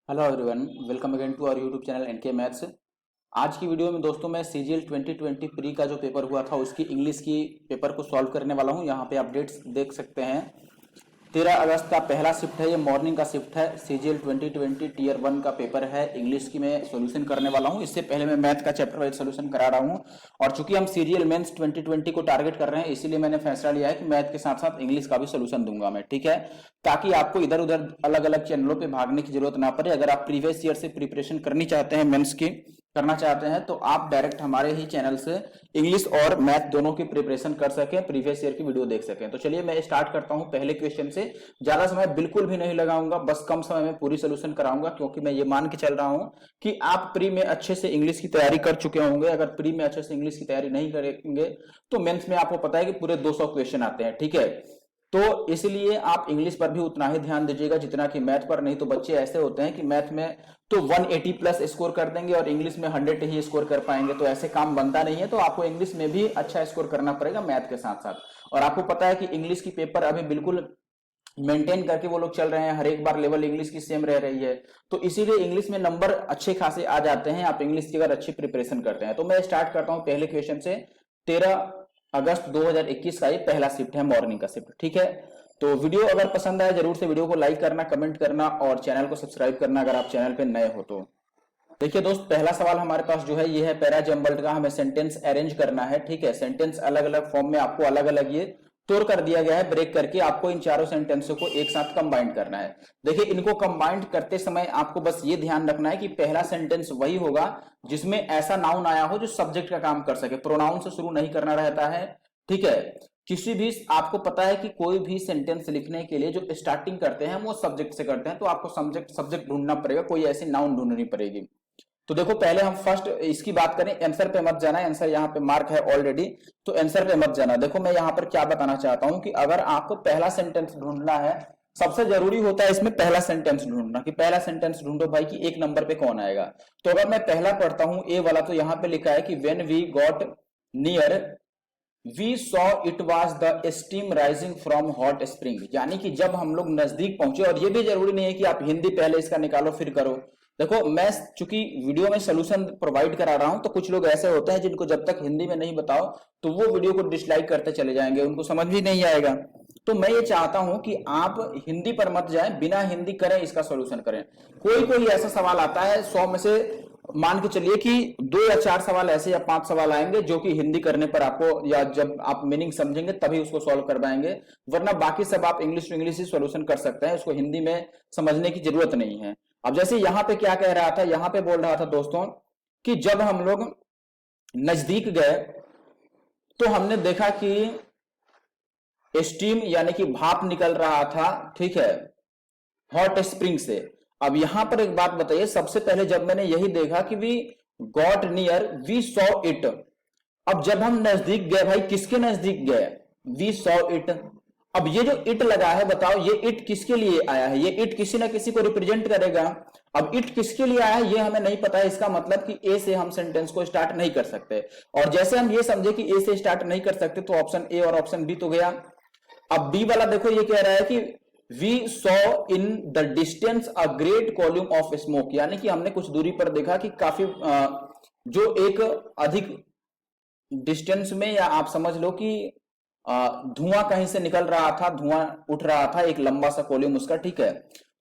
Hello everyone, welcome again to our YouTube channel NK maths. आज की video में दोस्तों मैं सीजीएल 2020 प्री का जो पेपर हुआ था उसकी इंग्लिश की पेपर को सॉल्व करने वाला हूं। यहाँ पे अपडेट्स देख सकते हैं। 13 अगस्त का पहला शिफ्ट है, ये मॉर्निंग का शिफ्ट है। सीजीएल 2020 टीयर 1 का पेपर है, इंग्लिश की मैं सोल्यूशन करने वाला हूँ। इससे पहले मैं मैथ का चैप्टर वाइज सोल्यूशन करा रहा हूँ। और चूंकि हम सीजीएल मेंस 2020 को टारगेट कर रहे हैं, इसीलिए मैंने फैसला लिया है कि मैथ के साथ साथ इंग्लिश का भी सोल्यूशन दूंगा मैं, ठीक है, ताकि आपको इधर उधर अलग अलग चैनलों पे भागने की जरूरत ना पड़े। अगर आप प्रीवियस ईयर से प्रिपरेशन करनी चाहते हैं, मेंस की करना चाहते हैं, तो आप डायरेक्ट हमारे ही चैनल से इंग्लिश और मैथ दोनों की प्रिपरेशन कर सकें, प्रीवियस ईयर की वीडियो देख सकें। तो चलिए मैं स्टार्ट करता हूं पहले क्वेश्चन से। ज्यादा समय बिल्कुल भी नहीं लगाऊंगा, बस कम समय में पूरी सोल्यूशन कराऊंगा, क्योंकि मैं ये मान के चल रहा हूं कि आप प्री में अच्छे से इंग्लिश की तैयारी कर चुके होंगे। अगर प्री में अच्छे से इंग्लिश की तैयारी नहीं करेंगे तो मेंस में आपको पता है कि पूरे 200 क्वेश्चन आते हैं, ठीक है। तो इसलिए आप इंग्लिश पर भी उतना ही ध्यान दीजिएगा जितना कि मैथ पर। नहीं तो बच्चे ऐसे होते हैं कि मैथ में तो 180 प्लस स्कोर कर देंगे और इंग्लिश में 100 ही स्कोर कर पाएंगे, तो ऐसे काम बनता नहीं है। तो आपको इंग्लिश में भी अच्छा स्कोर करना पड़ेगा मैथ के साथ साथ। और आपको पता है कि इंग्लिश की पेपर अभी बिल्कुल मेंटेन करके वो लोग चल रहे हैं, हर एक बार लेवल इंग्लिश की सेम रह रही है। तो इसीलिए इंग्लिश में नंबर अच्छे खासे आ जाते हैं, आप इंग्लिश की अगर अच्छी प्रिपरेशन करते हैं। तो मैं स्टार्ट करता हूं पहले क्वेश्चन से। 13 अगस्त 2021 का ये पहला शिफ्ट है, मॉर्निंग का शिफ्ट, ठीक है। तो वीडियो अगर पसंद आए जरूर से वीडियो को लाइक करना, कमेंट करना और चैनल को सब्सक्राइब करना अगर आप चैनल पे नए हो तो। देखिए दोस्त, पहला सवाल हमारे पास जो है ये है पैरा जम्बल्ट का। हमें सेंटेंस अरेंज करना है, ठीक है। सेंटेंस अलग अलग फॉर्म में आपको अलग अलग ये तोड़ कर दिया गया है, ब्रेक करके आपको इन चारों सेंटेंसों को एक साथ कंबाइन करना है। देखिए, इनको कंबाइन करते समय आपको बस ये ध्यान रखना है कि पहला सेंटेंस वही होगा जिसमें ऐसा नाउन आया हो जो सब्जेक्ट का काम कर सके, प्रोनाउन से शुरू नहीं करना रहता है, ठीक है। किसी भी, आपको पता है कि कोई भी सेंटेंस लिखने के लिए जो स्टार्टिंग करते हैं वो सब्जेक्ट से करते हैं, तो आपको सब्जेक्ट ढूंढना पड़ेगा, कोई ऐसी नाउन ढूंढनी पड़ेगी। तो देखो, पहले हम फर्स्ट इसकी बात करें। आंसर पे मत जाना, आंसर यहाँ पे मार्क है ऑलरेडी, तो आंसर पे मत जाना। देखो, मैं यहाँ पर क्या बताना चाहता हूं कि अगर आपको पहला सेंटेंस ढूंढना है, सबसे जरूरी होता है इसमें पहला सेंटेंस ढूंढना, कि पहला सेंटेंस ढूंढो भाई कि एक नंबर पे कौन आएगा। तो अगर मैं पहला पढ़ता हूं ए वाला, तो यहाँ पे लिखा है कि when we got near we saw it was the steam rising from hot spring, यानी कि जब हम लोग नजदीक पहुंचे। और ये भी जरूरी नहीं है कि आप हिंदी पहले इसका निकालो फिर करो। देखो, मैं चूंकि वीडियो में सोल्यूशन प्रोवाइड करा रहा हूं, तो कुछ लोग ऐसे होते हैं जिनको जब तक हिंदी में नहीं बताओ तो वो वीडियो को डिसलाइक करते चले जाएंगे, उनको समझ भी नहीं आएगा। तो मैं ये चाहता हूं कि आप हिंदी पर मत जाएं, बिना हिंदी करें इसका सोल्यूशन करें। कोई कोई ऐसा सवाल आता है, 100 में से मान के चलिए कि 2 या 4 सवाल ऐसे या 5 सवाल आएंगे जो कि हिंदी करने पर आपको, या जब आप मीनिंग समझेंगे तभी उसको सॉल्व कर पाएंगे। वरना बाकी सब आप इंग्लिश टू इंग्लिश ही सोल्यूशन कर सकते हैं, उसको हिंदी में समझने की जरूरत नहीं है। अब जैसे यहां पे क्या कह रहा था, यहां पे बोल रहा था दोस्तों कि जब हम लोग नजदीक गए तो हमने देखा कि स्टीम यानी कि भाप निकल रहा था, ठीक है, हॉट स्प्रिंग से। अब यहां पर एक बात बताइए, सबसे पहले जब मैंने यही देखा कि we got near we saw it, अब जब हम नजदीक गए, भाई किसके नजदीक गए, वी सॉ इट। अब ये जो इट लगा है, बताओ ये इट किसके लिए आया है, ये इट किसी ना किसी को रिप्रेजेंट करेगा। अब इट किसके लिए आया है ये हमें नहीं पता है, इसका मतलब कि ए से हम सेंटेंस को स्टार्ट नहीं कर सकते। और जैसे हम ये समझे कि ए से स्टार्ट नहीं कर सकते, तो ऑप्शन ए और ऑप्शन बी तो गया। अब बी वाला देखो, ये कह रहा है कि we saw in the distance a great column of smoke, यानी कि हमने कुछ दूरी पर देखा कि काफी जो एक अधिक डिस्टेंस में, या आप समझ लो कि धुआं कहीं से निकल रहा था, धुआं उठ रहा था, एक लंबा सा कॉल्यूम उसका, ठीक है।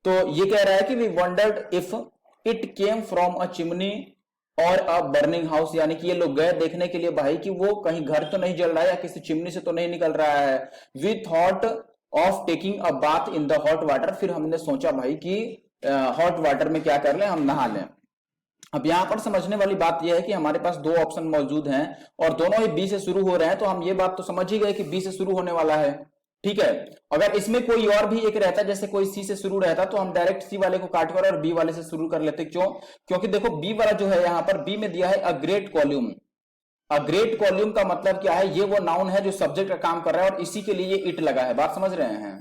तो ये कह रहा है कि we wondered if it came from a chimney or a burning house, यानी कि ये लोग गए देखने के लिए भाई कि वो कहीं घर तो नहीं जल रहा है या किसी चिमनी से तो नहीं निकल रहा है। We thought of taking a bath in the hot water, फिर हमने सोचा भाई कि हॉट वाटर में क्या कर लें, हम नहा लें। अब यहां पर समझने वाली बात यह है कि हमारे पास 2 ऑप्शन मौजूद हैं और दोनों ही बी से शुरू हो रहे हैं, तो हम ये बात तो समझ ही गए कि बी से शुरू होने वाला है, ठीक है। अगर इसमें कोई और भी एक रहता, जैसे कोई सी से शुरू रहता, तो हम डायरेक्ट सी वाले को काट कर और बी वाले से शुरू कर लेते। क्यों? क्योंकि देखो, बी वाला जो है, यहां पर बी में दिया है अ ग्रेट कॉल्यूम। अ ग्रेट कॉल्यूम का मतलब क्या है, ये वो नाउन है जो सब्जेक्ट का काम कर रहा है और इसी के लिए इट लगा है, बात समझ रहे हैं।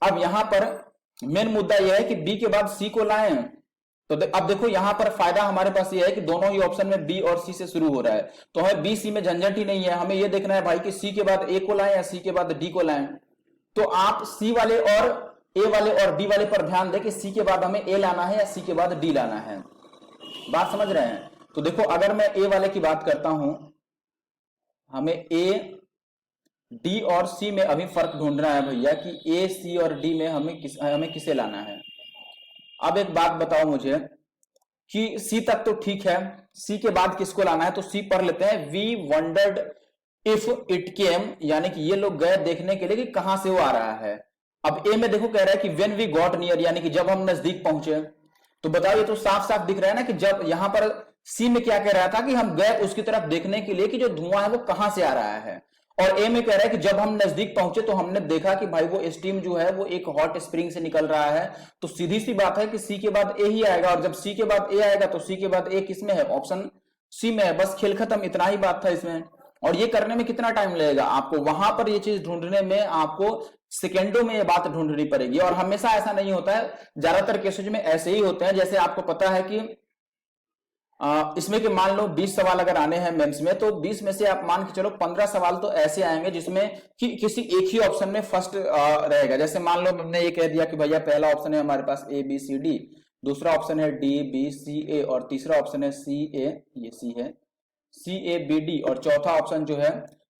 अब यहां पर मेन मुद्दा यह है कि बी के बाद सी को लाएं। तो अब देखो, यहां पर फायदा हमारे पास यह है कि दोनों ही ऑप्शन में बी और सी से शुरू हो रहा है, तो हमें बी सी में झंझट ही नहीं है। हमें यह देखना है भाई कि सी के बाद ए को लाएं या सी के बाद डी को लाएं। तो आप सी वाले और ए वाले और डी वाले पर ध्यान दें कि सी के बाद हमें ए लाना है या सी के बाद डी लाना है। बात समझ रहे हैं? तो देखो अगर मैं ए वाले की बात करता हूं, हमें ए डी और सी में अभी फर्क ढूंढना है भैया कि ए सी और डी में हमें किसे लाना है। अब एक बात बताओ मुझे कि सी तक तो ठीक है, सी के बाद किसको लाना है? तो सी पढ़ लेते हैं, we wondered if it came, यानी कि ये लोग गए देखने के लिए कि कहां से वो आ रहा है। अब ए में देखो कह रहा है कि व्हेन वी गॉट नियर, यानी कि जब हम नजदीक पहुंचे। तो बताओ ये तो साफ साफ दिख रहा है ना कि जब यहां पर सी में क्या कह रहा था कि हम गए उसकी तरफ देखने के लिए कि जो धुआं है वो कहां से आ रहा है। और ए में कह रहा है कि जब हम नजदीक पहुंचे तो हमने देखा कि भाई वो स्टीम जो है वो एक हॉट स्प्रिंग से निकल रहा है। तो सीधी सी बात है कि सी के बाद ए ही आएगा, और जब सी के बाद ए आएगा तो सी के बाद ए किस में है? ऑप्शन सी में है। बस खेल खत्म, इतना ही बात था इसमें। और ये करने में कितना टाइम लगेगा आपको? वहां पर ये चीज ढूंढने में आपको सेकेंडों में ये बात ढूंढनी पड़ेगी। और हमेशा ऐसा नहीं होता है, ज्यादातर केसेज में ऐसे ही होते हैं। जैसे आपको पता है कि इसमें कि मान लो 20 सवाल अगर आने हैं मेंस में, तो 20 में से आप मान के चलो 15 सवाल तो ऐसे आएंगे जिसमें कि किसी एक ही ऑप्शन में फर्स्ट रहेगा। जैसे मान लो हमने ये कह दिया कि भैया पहला ऑप्शन है हमारे पास ए बी सी डी, दूसरा ऑप्शन है डी बी सी ए, और तीसरा ऑप्शन है सी ए, ये सी है, सी ए बी डी, और चौथा ऑप्शन जो है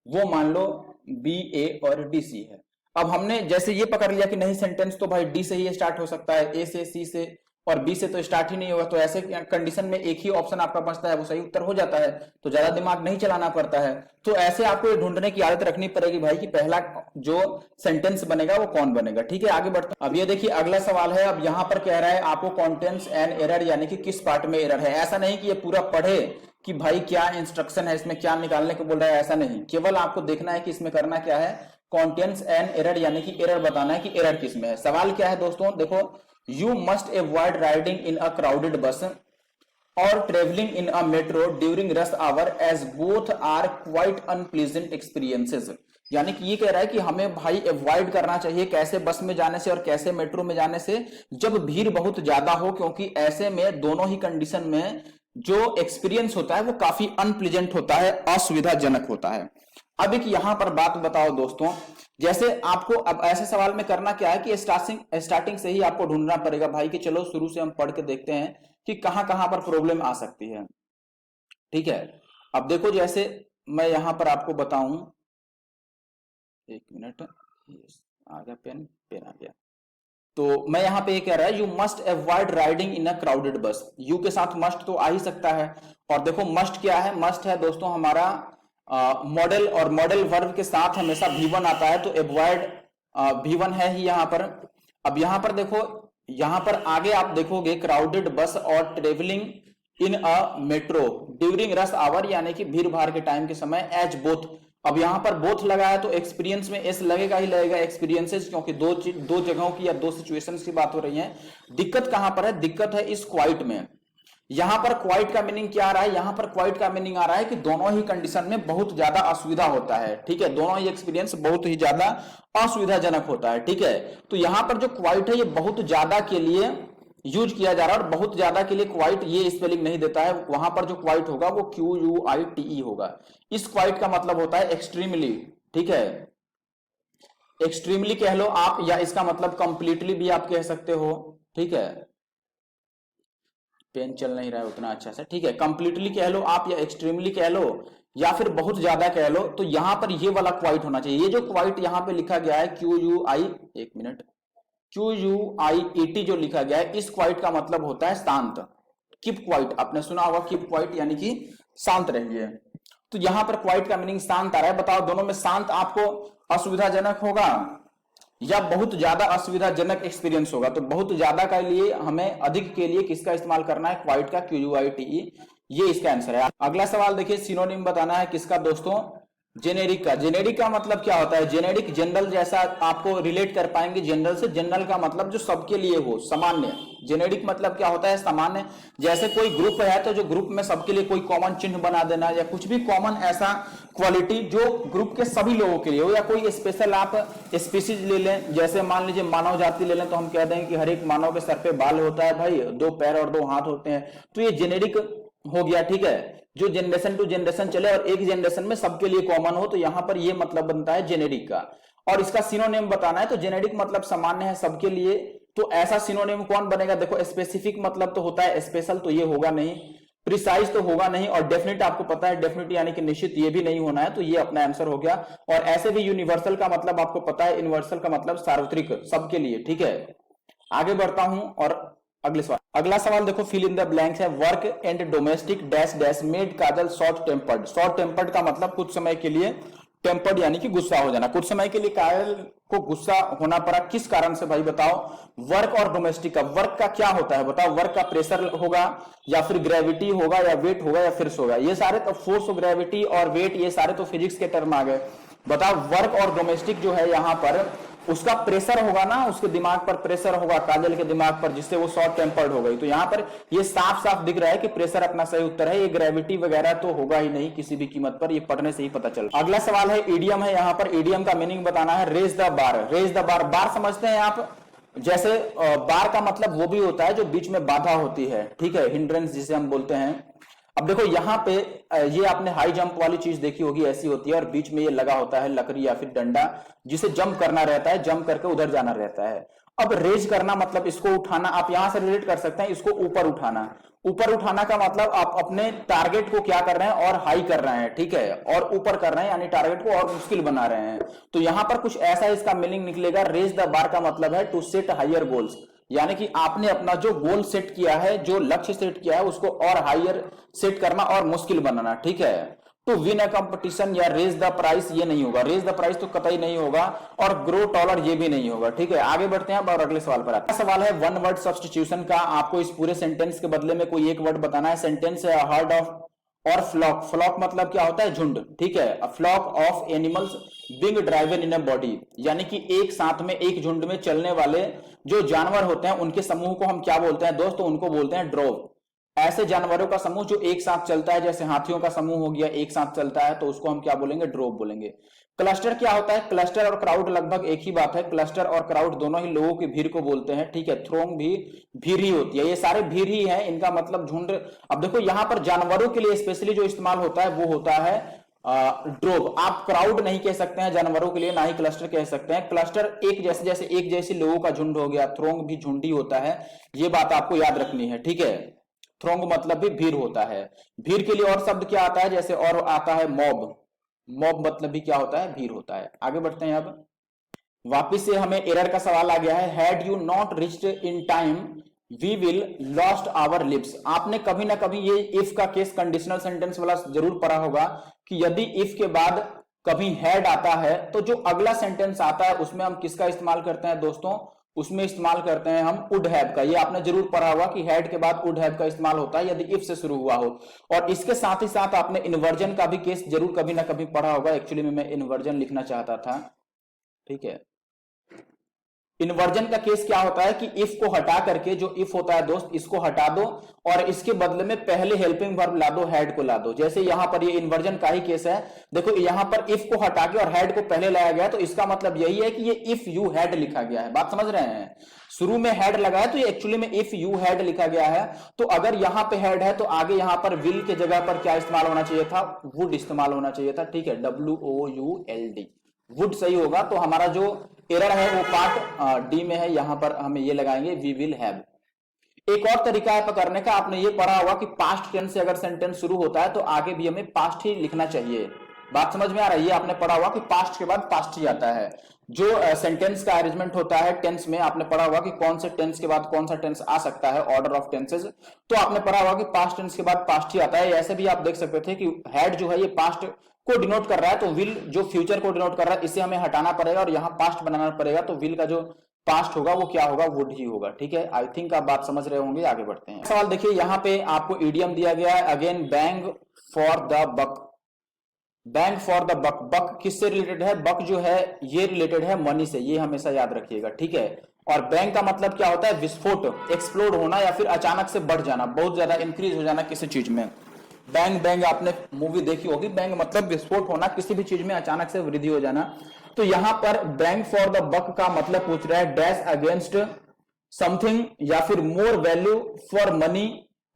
वो मान लो बी ए और डी सी है। अब हमने जैसे ये पकड़ लिया कि नहीं सेंटेंस तो भाई डी से ही स्टार्ट हो सकता है, ए से, सी से और बी से तो स्टार्ट ही नहीं होगा। तो ऐसे कंडीशन में एक ही ऑप्शन आपका बचता है, वो सही उत्तर हो जाता है, तो ज्यादा दिमाग नहीं चलाना पड़ता है। तो ऐसे आपको ये ढूंढने की आदत रखनी पड़ेगी भाई कि पहला जो सेंटेंस बनेगा वो कौन बनेगा। ठीक है, आगे बढ़ते हैं। अब ये देखिए अगला सवाल है। अब यहाँ पर कह रहा है आपको कंटेंट्स एंड एरर, यानी कि किस पार्ट में एरर है। ऐसा नहीं कि ये पूरा पढ़े कि भाई क्या इंस्ट्रक्शन है इसमें, क्या निकालने को बोल रहा है, ऐसा नहीं। केवल आपको देखना है कि इसमें करना क्या है, कंटेंट्स एंड एरर, यानी कि एरर बताना है कि एरर किस में है। सवाल क्या है दोस्तों, देखो, you must avoid riding in a crowded bus or traveling in a metro during rush hour as both are quite unpleasant experiences। यानी कि ये कह रहा है कि हमें भाई अवॉइड करना चाहिए कैसे बस में जाने से और कैसे मेट्रो में जाने से, जब भीड़ बहुत ज्यादा हो, क्योंकि ऐसे में दोनों ही कंडीशन में जो एक्सपीरियंस होता है वो काफी अनप्लीजेंट होता है, असुविधाजनक होता है। अब एक यहां पर बात बताओ दोस्तों, जैसे आपको अब ऐसे सवाल में करना क्या है कि स्टार्टिंग से ही आपको ढूंढना पड़ेगा भाई कि चलो शुरू से हम पढ़ के देखते हैं कि कहां कहां पर प्रॉब्लम आ सकती है। ठीक है, अब देखो जैसे मैं यहां पर आपको बताऊं, एक मिनट, आ गया पेन आ गया। तो मैं यहां पे ये कह रहा है you must avoid riding in a crowded बस। यू के साथ मस्ट तो आ ही सकता है। और देखो मस्ट क्या है, मस्ट है दोस्तों हमारा मॉडल, और मॉडल वर्ब के साथ हमेशा V1 आता है, तो अवॉइड V1 है ही यहां पर। अब यहां पर देखो, यहां पर आगे आप देखोगे क्राउडेड बस और travelling in a metro during rush hour, यानी कि भीड़ भाड़ के टाइम के समय, एज बोथ। अब यहां पर बोथ लगा है तो एक्सपीरियंस में एस लगेगा ही लगेगा, एक्सपीरियंसेस, क्योंकि दो जगहों की या दो सिचुएशंस की बात हो रही है। दिक्कत कहां पर है, दिक्कत है इस क्वाइट में। यहां पर क्वाइट का मीनिंग क्या आ रहा है, यहां पर क्वाइट का मीनिंग आ रहा है कि दोनों ही कंडीशन में बहुत ज्यादा असुविधा होता है। ठीक है, दोनों ही एक्सपीरियंस बहुत ही ज्यादा असुविधाजनक होता है। ठीक है, तो यहां पर जो क्वाइट है ये बहुत ज्यादा के लिए यूज किया जा रहा है, और बहुत ज्यादा के लिए क्वाइट ये स्पेलिंग नहीं देता है। वहां पर जो क्वाइट होगा वो QUITE होगा। इस क्वाइट का मतलब होता है एक्सट्रीमली। ठीक है, एक्सट्रीमली कह लो आप, या इसका मतलब कंप्लीटली भी आप कह सकते हो। ठीक है, पेन चल नहीं रहा है उतना अच्छा से। ठीक है, कंप्लीटली कह लो आप, या एक्सट्रीमली कह लो, या फिर बहुत ज्यादा कह लो। तो यहां पर ये वाला क्वाइट होना चाहिए। ये जो क्वाइट यहां पे लिखा गया है QUIET जो लिखा गया है, इस क्वाइट का मतलब होता है शांत। कीप क्वाइट, आपने सुना होगा कीप क्वाइट, यानी कि शांत रहिए। तो यहां पर क्वाइट का मीनिंग शांत आ रहा है। बताओ दोनों में शांत आपको असुविधाजनक होगा या बहुत ज्यादा असुविधाजनक एक्सपीरियंस होगा? तो बहुत ज्यादा के लिए हमें अधिक के लिए किसका इस्तेमाल करना है, क्वाइट का, QUITE, ये इसका आंसर है। अगला सवाल देखिए, सिनोनिम बताना है किसका दोस्तों, जेनेरिक का। जेनेरिक का मतलब क्या होता है, जेनेरिक जनरल जैसा आपको रिलेट कर पाएंगे जनरल से। जनरल का मतलब जो सबके लिए हो, सामान्य। जेनेरिक मतलब क्या होता है, सामान्य। जैसे कोई ग्रुप है तो जो ग्रुप में सबके लिए कोई कॉमन चिन्ह बना देना, या कुछ भी कॉमन ऐसा क्वालिटी जो ग्रुप के सभी लोगों के लिए हो। या कोई स्पेशल आप स्पीसीज ले लें, जैसे मान लीजिए मानव जाति ले लें, तो हम कह देंगे कि हर एक मानव के सर पे बाल होता है भाई, 2 पैर और 2 हाथ होते हैं, तो ये जेनेरिक हो गया। ठीक है, जो जनरेशन टू जनरेशन चले और एक जनरेशन में सबके लिए कॉमन हो, तो यहां पर ये मतलब बनता है जेनेरिक का। और इसका सिनोनिम बताना है, तो जेनेरिक मतलब सामान्य है सबके लिए, तो ऐसा सिनोनिम कौन बनेगा? देखो स्पेसिफिक मतलब तो होता है स्पेशल, तो ये होगा नहीं, प्रिसाइज तो होगा नहीं, और डेफिनेट आपको पता है डेफिनेट यानी कि निश्चित, ये भी नहीं होना है, तो ये अपना आंसर हो गया। और ऐसे भी यूनिवर्सल का मतलब आपको पता है, यूनिवर्सल का मतलब सार्वत्रिक सबके लिए, ठीक है। आगे बढ़ता हूं और अगले सवाल, अगला सवाल देखो, फिल इन द ब्लैंक्स है। Work and domestic dash dash made Kajal short tempered. Short tempered का मतलब कुछ समय के लिए, टेम्पर्ड यानी कि गुस्सा हो जाना, कुछ समय के लिए काजल को गुस्सा होना पड़ा, किस कारण से भाई बताओ? वर्क और डोमेस्टिक का, वर्क का क्या होता है बताओ? वर्क का प्रेशर होगा या फिर ग्रेविटी होगा या वेट होगा या फोर्स होगा? ये सारे तो फोर्स, ग्रेविटी और वेट, ये सारे तो फिजिक्स के टर्म आ गए। बताओ वर्क और डोमेस्टिक जो है यहां पर, उसका प्रेशर होगा ना, उसके दिमाग पर प्रेशर होगा, काजल के दिमाग पर, जिससे वो शॉर्ट टेम्पर्ड हो गई। तो यहां पर ये साफ साफ दिख रहा है कि प्रेशर अपना सही उत्तर है, ये ग्रेविटी वगैरह तो होगा ही नहीं किसी भी कीमत पर, ये पढ़ने से ही पता चल। अगला सवाल है ईडियम है, यहां पर ईडियम का मीनिंग बताना है। Raise the bar, raise the bar, bar समझते हैं आप, जैसे बार का मतलब वो भी होता है जो बीच में बाधा होती है, ठीक है, हिंड्रेंस जिसे हम बोलते हैं। अब देखो यहां पे ये आपने हाई जंप वाली चीज देखी होगी, ऐसी होती है और बीच में ये लगा होता है लकड़ी या फिर डंडा, जिसे जंप करना रहता है, जंप करके उधर जाना रहता है। अब रेज करना मतलब इसको उठाना, आप यहां से रिलेट कर सकते हैं, इसको ऊपर उठाना। ऊपर उठाना का मतलब आप अपने टारगेट को क्या कर रहे हैं, और हाई कर रहे हैं, ठीक है, और ऊपर कर रहे हैं, यानी टारगेट को और मुश्किल बना रहे हैं। तो यहां पर कुछ ऐसा इसका मीनिंग निकलेगा। रेज द बार का मतलब है टू सेट हायर गोल्स, यानी कि आपने अपना जो गोल सेट किया है, जो लक्ष्य सेट किया है, उसको और हायर सेट करना और मुश्किल बनाना, ठीक है। तो विन अ कंपटीशन या रेज द प्राइस ये नहीं होगा, रेज द प्राइस तो कतई नहीं होगा, और ग्रो टॉलर ये भी नहीं होगा, ठीक है। आगे बढ़ते हैं अब और अगले सवाल पर आते हैं। सवाल है वन वर्ड सब्स्टिट्यूशन का, आपको इस पूरे सेंटेंस के बदले में कोई एक वर्ड बताना है। सेंटेंस है हर्ड ऑफ और फ्लॉक, फ्लॉक मतलब क्या होता है? झुंड, ठीक है। A flock of animals being driven in a body, यानी कि एक साथ में, एक झुंड में चलने वाले जो जानवर होते हैं, उनके समूह को हम क्या बोलते हैं दोस्तों? उनको बोलते हैं ड्रोव। ऐसे जानवरों का समूह जो एक साथ चलता है, जैसे हाथियों का समूह हो गया, एक साथ चलता है, तो उसको हम क्या बोलेंगे? ड्रोव बोलेंगे। क्लस्टर क्या होता है? क्लस्टर और क्राउड लगभग एक ही बात है, क्लस्टर और क्राउड दोनों ही लोगों की भीड़ को बोलते हैं, ठीक है। थ्रोंग भी भीड़ ही होती है, ये सारे भीड़ ही है, इनका मतलब झुंड। अब देखो यहां पर जानवरों के लिए स्पेशली जो इस्तेमाल होता है वो होता है ड्रोव। आप क्राउड नहीं कह सकते हैं जानवरों के लिए, ना ही क्लस्टर कह सकते हैं। क्लस्टर एक जैसे, जैसे एक जैसे लोगों का झुंड हो गया, थ्रोंग भी झुंडी होता है, ये बात आपको याद रखनी है, ठीक है। थ्रोंग मतलब भी भीड़ होता है। भीड़ के लिए और शब्द क्या आता है? जैसे और आता है मॉब, मॉब मतलब भी क्या होता है? भीड़ होता है। आगे बढ़ते हैं अब, वापिस से हमें एरर का सवाल आ गया है। Had you not reached in time we will lost our lips. आपने कभी ना कभी ये इफ का केस कंडीशनल सेंटेंस वाला जरूर पढ़ा होगा, कि यदि इफ के बाद कभी हैड आता है, तो जो अगला सेंटेंस आता है उसमें हम किसका इस्तेमाल करते हैं दोस्तों? उसमें इस्तेमाल करते हैं हम वुड हैव का। ये आपने जरूर पढ़ा होगा कि हैड के बाद वुड हैव का इस्तेमाल होता है यदि इफ से शुरू हुआ हो। और इसके साथ ही साथ आपने इन्वर्जन का भी केस जरूर कभी ना कभी पढ़ा होगा। एक्चुअली में मैं इन्वर्जन लिखना चाहता था, ठीक है। इन्वर्जन का केस क्या होता है कि इफ को हटा करके, जो इफ होता है दोस्त, इसको हटा दो और इसके बदले में पहले हेल्पिंग वर्ब ला दो, हैड को ला दो। जैसे यहां पर ये इन्वर्जन का ही केस है। देखो यहां पर इफ को हटा के और हैड को पहले लाया गया, तो इसका मतलब यही है कि ये इफ यू हैड लिखा गया है। बात समझ रहे हैं? शुरू में हैड लगा है, तो ये एक्चुअली में इफ यू हैड लिखा गया है। तो अगर यहां पे हैड है, तो आगे यहां पर विल के जगह पर क्या इस्तेमाल होना चाहिए था? वुड इस्तेमाल होना चाहिए था, ठीक है। WOULD, वुड सही होगा। तो हमारा जो एरर है वो पार्ट डी में है, यहां पर हमें ये लगाएंगे वी विल हैव। एक और तरीका है पकड़ने का, आपने ये पढ़ा होगा कि पास्ट टेंस से अगर सेंटेंस शुरू होता है तो आगे भी हमें पास्ट ही लिखना चाहिए। बात समझ में आ रहा है? ये आपने पढ़ा होगा कि पास्ट के बाद पास्ट ही आता है। जो सेंटेंस का अरेंजमेंट होता है टेंस में, आपने पढ़ा होगा कि कौन से टेंस के बाद कौन सा टेंस आ सकता है, ऑर्डर ऑफ टेंसेज। तो आपने पढ़ा होगा कि पास्ट टेंस के बाद पास्ट ही आता है। ऐसे भी आप देख सकते थे कि हैड जो है ये पास्ट को डिनोट कर रहा है, तो विल जो फ्यूचर को डिनोट कर रहा है, इसे हमें हटाना पड़ेगा और यहां पास्ट बनाना पड़ेगा। तो विल का जो पास्ट होगा वो क्या होगा? वुड ही होगा, ठीक है। आई थिंक आप बात समझ रहे होंगे। आगे बढ़ते हैं। सवाल देखिए, यहां पे आपको ईडियम दिया गया है, again bang for the buck. Bank for the buck, buck किससे रिलेटेड है? बक जो है ये रिलेटेड है मनी से, ये हमेशा याद रखिएगा, ठीक है। और बैंक का मतलब क्या होता है? विस्फोट, एक्सप्लोड होना या फिर अचानक से बढ़ जाना, बहुत ज्यादा इंक्रीज हो जाना किसी चीज में। बैंग बैंग आपने मूवी देखी होगी, बैंग मतलब विस्फोट होना, किसी भी चीज में अचानक से वृद्धि हो जाना। तो यहां पर बैंक फॉर द बक का मतलब पूछ रहा है डैश अगेंस्ट समथिंग या फिर मोर वैल्यू फॉर मनी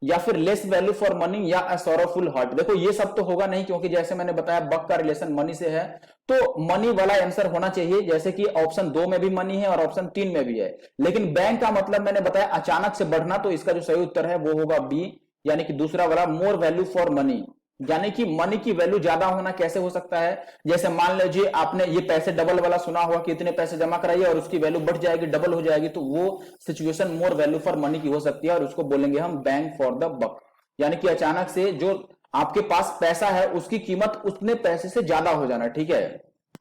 या फिर लेस वैल्यू फॉर मनी या अ सॉरोफुल हार्ट। देखो ये सब तो होगा नहीं, क्योंकि जैसे मैंने बताया बक का रिलेशन मनी से है, तो मनी वाला आंसर होना चाहिए, जैसे कि ऑप्शन 2 में भी मनी है और ऑप्शन 3 में भी है। लेकिन बैंक का मतलब मैंने बताया अचानक से बढ़ना, तो इसका जो सही उत्तर है वो होगा बी, यानी कि दूसरा वाला, मोर वैल्यू फॉर मनी। यानी कि मनी की वैल्यू ज्यादा होना कैसे हो सकता है, जैसे मान लीजिए आपने ये पैसे डबल वाला सुना हुआ कि इतने पैसे जमा कराइए और उसकी वैल्यू बढ़ जाएगी, डबल हो जाएगी, तो वो situation more value for money की हो सकती है और उसको बोलेंगे हम बैंक फॉर द बक। यानी कि अचानक से जो आपके पास पैसा है उसकी कीमत उतने पैसे से ज्यादा हो जाना। ठीक है,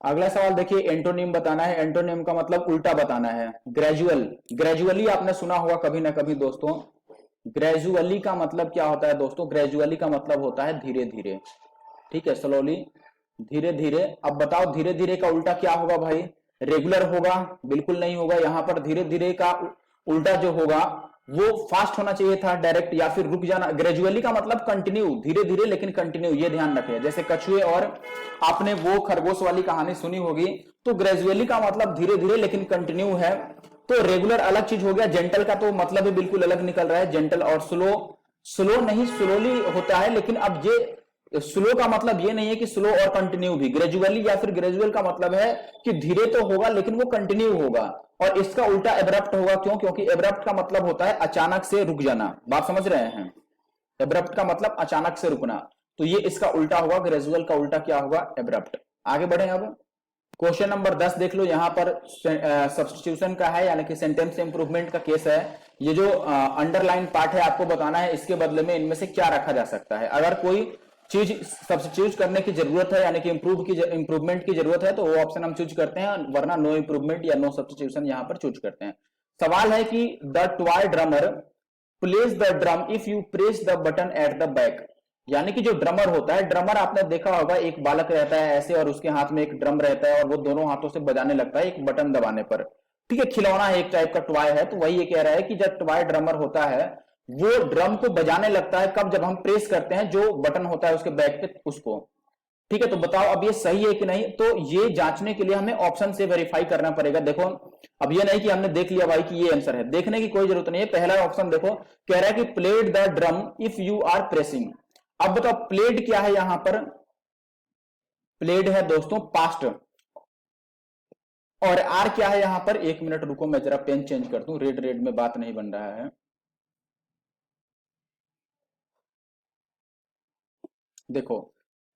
अगला सवाल देखिए, एंटोनिम बताना है। एंटोनिम का मतलब उल्टा बताना है। ग्रेजुअल, ग्रेजुअली आपने सुना होगा कभी ना कभी दोस्तों। ग्रेजुअली का मतलब क्या होता है दोस्तों, ग्रेजुअली का मतलब होता है धीरे धीरे। ठीक है, स्लोली, धीरे धीरे। अब बताओ धीरे धीरे का उल्टा क्या होगा भाई, रेगुलर होगा? बिल्कुल नहीं होगा। यहां पर धीरे धीरे का उल्टा जो होगा वो फास्ट होना चाहिए था, डायरेक्ट, या फिर रुक जाना। ग्रेजुअली का मतलब कंटिन्यू, धीरे धीरे लेकिन कंटिन्यू, ये ध्यान रखें। जैसे कछुए और आपने वो खरगोश वाली कहानी सुनी होगी, तो ग्रेजुअली का मतलब धीरे धीरे लेकिन कंटिन्यू है। तो रेगुलर अलग चीज हो गया, जेंटल का तो मतलब ही बिल्कुल अलग निकल रहा है। जेंटल और स्लो, स्लो नहीं स्लोली होता है, लेकिन अब ये स्लो का मतलब ये नहीं है कि स्लो और कंटिन्यू भी। ग्रेजुअली या फिर ग्रेजुअल का मतलब है कि धीरे तो होगा लेकिन वो कंटिन्यू होगा। और इसका उल्टा एब्रप्ट होगा, क्यों? क्योंकि एब्रप्ट का मतलब होता है अचानक से रुक जाना। बात समझ रहे हैं? एब्रप्ट का मतलब अचानक से रुकना, तो ये इसका उल्टा होगा। ग्रेजुअल का उल्टा क्या होगा? एब्रप्ट। आगे बढ़े अब क्वेश्चन नंबर 10 देख लो। यहां पर सब्स्टिट्यूशन का है, यानी कि सेंटेंस इंप्रूवमेंट का केस है। ये जो अंडरलाइन पार्ट है आपको बताना है इसके बदले में इनमें से क्या रखा जा सकता है। अगर कोई चीज सब्स्टिट्यूट करने की जरूरत है, यानी कि इंप्रूवमेंट की जरूरत है, तो वो ऑप्शन हम चूज करते हैं, वरना नो इंप्रूवमेंट या नो सब्स्टिट्यूशन यहां पर चूज करते हैं। सवाल है कि the toy drummer place the drum if you press the button at the back. यानी कि जो ड्रमर होता है, ड्रमर आपने देखा होगा, एक बालक रहता है ऐसे और उसके हाथ में एक ड्रम रहता है और वो दोनों हाथों से बजाने लगता है एक बटन दबाने पर। ठीक है, खिलौना है, एक टाइप का टॉय है। तो वही ये कह रहा है कि जब टॉय ड्रमर होता है वो ड्रम को बजाने लगता है कब? जब हम प्रेस करते हैं जो बटन होता है उसके बैक पे उसको। ठीक है, तो बताओ अब ये सही है कि नहीं। तो ये जांचने के लिए हमें ऑप्शन से वेरीफाई करना पड़ेगा। देखो अब ये नहीं कि हमने देख लिया भाई कि ये आंसर है, देखने की कोई जरूरत नहीं है। पहला ऑप्शन देखो, कह रहा है कि played the drum if you are pressing. अब बताओ प्लेड क्या है यहां पर? प्लेड है दोस्तों पास्ट, और आर क्या है यहां पर? एक मिनट रुको, मैं जरा पेन चेंज कर दूं, रेड रेड में बात नहीं बन रहा है। देखो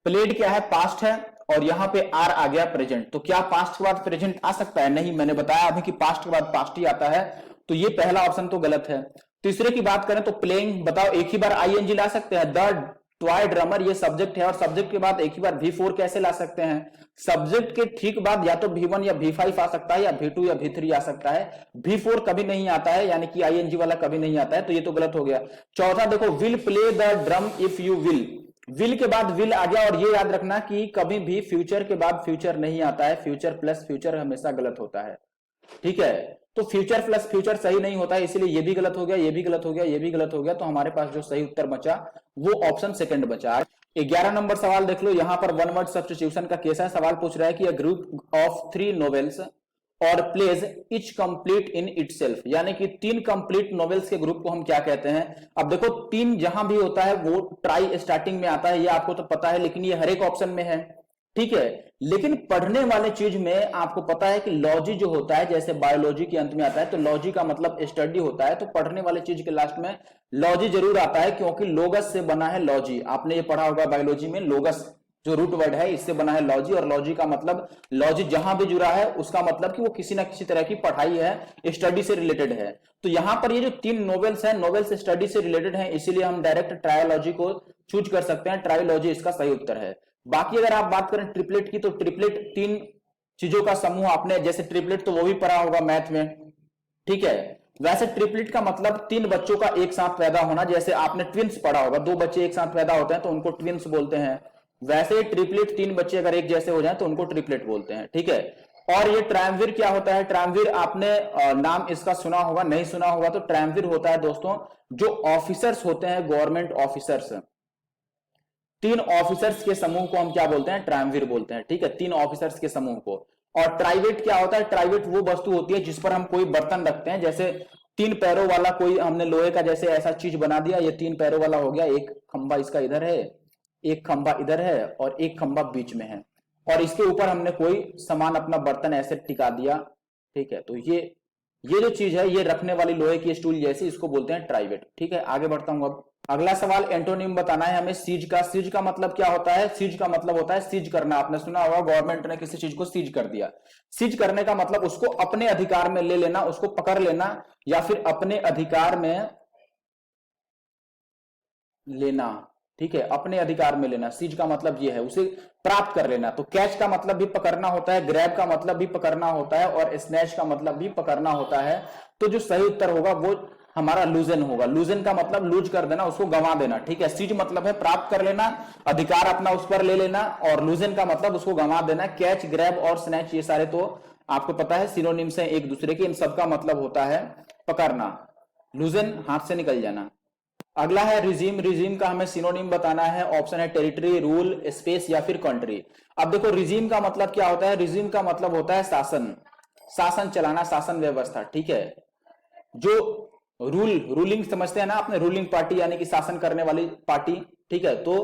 प्लेड क्या है? पास्ट है, और यहां पे आर आ गया प्रेजेंट। तो क्या पास्ट के बाद प्रेजेंट आ सकता है? नहीं, मैंने बताया अभी कि पास्ट के बाद पास्ट ही आता है, तो ये पहला ऑप्शन तो गलत है। तीसरे की बात करें तो प्लेइंग, बताओ एक ही बार आईएनजी ला सकते हैं? द टॉय ड्रमर ये सब्जेक्ट है, और सब्जेक्ट के बाद एक ही बार V4 कैसे ला सकते हैं? सब्जेक्ट के ठीक बाद या तो V1 या V5 आ सकता है, या V2 या V3 आ सकता है। V4 कभी नहीं आता है, यानी कि आईएनजी वाला कभी नहीं आता है, तो ये तो गलत हो गया। चौथा देखो, will play the drum if you will. Will के बाद विल आ गया, और ये याद रखना कि कभी भी फ्यूचर के बाद फ्यूचर नहीं आता है, फ्यूचर प्लस फ्यूचर हमेशा गलत होता है। ठीक है, तो फ्यूचर प्लस फ्यूचर सही नहीं होता है, इसलिए ये भी गलत हो गया, ये भी गलत हो गया, ये भी गलत हो गया। तो हमारे पास जो सही उत्तर बचा वो ऑप्शन सेकंड बचा। 11 नंबर सवाल देख लो। यहां पर वन वर्ड सब्स्टिट्यूशन का केस है। सवाल पूछ रहा है कि a group of 3 novels or plays each complete in itself, यानी कि 3 कंप्लीट नॉवेल्स के ग्रुप को हम क्या कहते हैं? अब देखो 3 जहां भी होता है वो ट्राई स्टार्टिंग में आता है, ये आपको तो पता है, लेकिन ये हर एक ऑप्शन में है। ठीक है, लेकिन पढ़ने वाले चीज में आपको पता है कि लॉजी जो होता है, जैसे बायोलॉजी के अंत में आता है, तो लॉजी का मतलब स्टडी होता है, तो पढ़ने वाले चीज के लास्ट में लॉजी जरूर आता है, क्योंकि लोगस से बना है लॉजी। आपने ये पढ़ा होगा बायोलॉजी में, लोगस जो रूट वर्ड है इससे बना है लॉजी, और लॉजी का मतलब, लॉजी जहां भी जुड़ा है उसका मतलब कि वो किसी ना किसी तरह की पढ़ाई है, स्टडी से रिलेटेड है। तो यहां पर ये जो 3 नॉवेल्स हैं, नॉवेल्स स्टडी से रिलेटेड हैं, इसीलिए हम डायरेक्ट ट्रायोलॉजी को चूज कर सकते हैं। ट्रायोलॉजी इसका सही उत्तर है। बाकी अगर आप बात करें ट्रिपलेट की, तो ट्रिपलेट 3 चीजों का समूह, आपने जैसे ट्रिपलेट तो वो भी पढ़ा होगा मैथ में। ठीक है, वैसे ट्रिपलेट का मतलब 3 बच्चों का एक साथ पैदा होना, जैसे आपने ट्विंस पढ़ा होगा, 2 बच्चे एक साथ पैदा होते हैं तो उनको ट्विंस बोलते हैं। वैसे ट्रिपलेट 3 बच्चे अगर एक जैसे हो जाए तो उनको ट्रिपलेट बोलते हैं। ठीक है, और ये ट्रायमविर क्या होता है? ट्रायमविर आपने नाम इसका सुना होगा, नहीं सुना होगा तो ट्रायमविर होता है दोस्तों जो ऑफिसर्स होते हैं, गवर्नमेंट ऑफिसर्स, 3 ऑफिसर्स के समूह को हम क्या बोलते हैं? ट्रायमविर बोलते हैं। ठीक है, 3 ऑफिसर्स के समूह को। और ट्राइवेट क्या होता है? ट्राइवेट वो वस्तु होती है जिस पर हम कोई बर्तन रखते हैं, जैसे 3 पैरों वाला कोई हमने लोहे का जैसे ऐसा चीज बना दिया, ये 3 पैरों वाला हो गया, एक खंभा इसका इधर है, एक खंभा इधर है और एक खंभा बीच में है, और इसके ऊपर हमने कोई सामान अपना बर्तन ऐसे टिका दिया, ठीक है। तो ये जो चीज है ये रखने वाली लोहे की स्टूल जैसी, इसको बोलते हैं ट्राइवेट, ठीक है। आगे बढ़ता हूं। अब अगला सवाल एंटोनिम बताना है हमें सीज का। सीज का मतलब क्या होता है? सीज का मतलब होता है सीज करना। आपने सुना होगा गवर्नमेंट ने किसी चीज को सीज कर दिया। सीज करने का मतलब उसको अपने अधिकार में ले लेना, उसको पकड़ लेना, या फिर अपने अधिकार में लेना, ठीक है, अपने अधिकार में लेना। सीज का मतलब ये है, उसे प्राप्त कर लेना। तो कैच का मतलब भी पकड़ना होता है, ग्रैब का मतलब भी पकड़ना होता है, और स्नैच का मतलब भी पकड़ना होता है। तो जो सही उत्तर होगा वो हमारा लूजन होगा। लूजन का मतलब लूज कर देना, उसको गंवा देना, ठीक है। सीज मतलब है प्राप्त कर लेना, अधिकार अपना उस पर ले लेना, और लूजन का मतलब उसको गंवा देना। कैच, ग्रैब और स्नैच ये सारे तो आपको पता है सिनोनिम्स हैं एक दूसरे के, इन सबका मतलब होता है पकड़ना। लूजन हाथ से निकल जाना। अगला है रिजीम। रिजीम का हमें सिनोनिम बताना है। ऑप्शन है टेरिटरी, रूल, स्पेस या फिर कंट्री। अब देखो रिजीम का मतलब क्या होता है? रिजीम का मतलब होता है शासन, शासन चलाना, शासन व्यवस्था, ठीक है। जो रूलिंग समझते हैं ना आपने, रूलिंग पार्टी यानी कि शासन करने वाली पार्टी, ठीक है। तो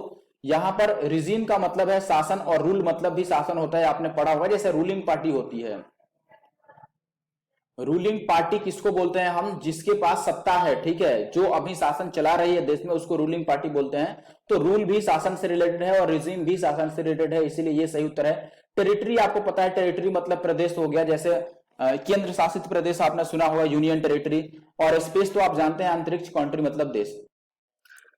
यहां पर रिजीम का मतलब है शासन, और रूल मतलब भी शासन होता है, आपने पढ़ा होगा। जैसे रूलिंग पार्टी होती है, रूलिंग पार्टी किसको बोलते हैं हम? जिसके पास सत्ता है, ठीक है, जो अभी शासन चला रही है देश में, उसको रूलिंग पार्टी बोलते हैं। तो रूल भी शासन से रिलेटेड है और रिजीम भी शासन से रिलेटेड है, इसीलिए ये सही उत्तर है। टेरिटरी आपको पता है, टेरिटरी मतलब प्रदेश हो गया, जैसे केंद्र शासित प्रदेश आपने सुना होगा यूनियन टेरिटरी। और स्पेस तो आप जानते हैं अंतरिक्ष, कंट्री मतलब देश।